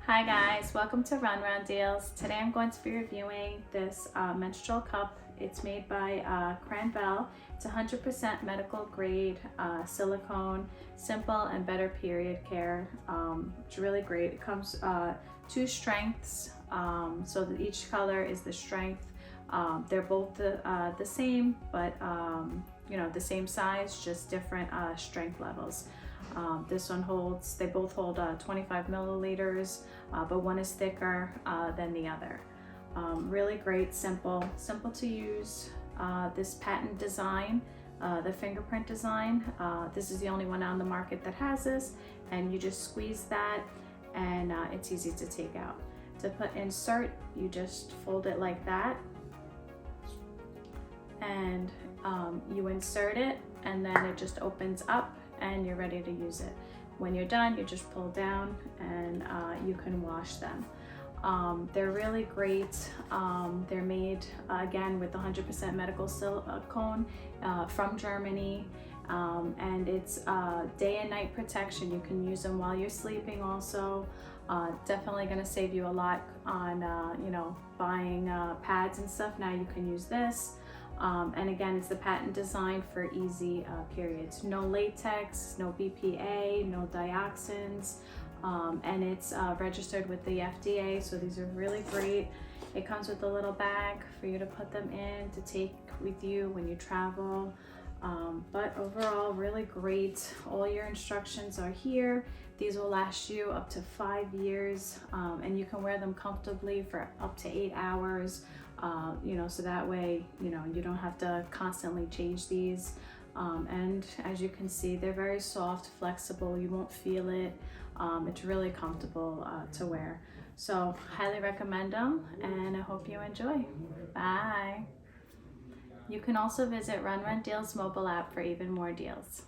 Hi guys, welcome to Run Deals. Today I'm going to be reviewing this menstrual cup. It's made by Cranvel. It's 100% medical grade silicone, simple and better period care. It's really great. It comes two strengths, so that each color is the strength. They're both the same, but you know, the same size, just different strength levels. This one holds, they both hold 25 milliliters, but one is thicker than the other. Really great, simple to use. This patent design, the fingerprint design, this is the only one on the market that has this, and you just squeeze that and it's easy to take out. To put insert, you just fold it like that and you insert it, and then it just opens up and you're ready to use it. When you're done, you just pull down and you can wash them. They're really great. They're made again with 100% medical silicone from Germany, and it's day and night protection. You can use them while you're sleeping also. Definitely going to save you a lot on you know, buying pads and stuff. Now you can use this. And again, it's the patent design for easy periods. No latex, no BPA, no dioxins, and it's registered with the FDA, so these are really great. It comes with a little bag for you to put them in to take with you when you travel. But overall, really great. All your instructions are here. These will last you up to 5 years, and you can wear them comfortably for up to 8 hours. You know, so that way, you know, you don't have to constantly change these. And as you can see, they're very soft, flexible. You won't feel it. It's really comfortable to wear. So highly recommend them, and I hope you enjoy. Bye. You can also visit Run Deals mobile app for even more deals.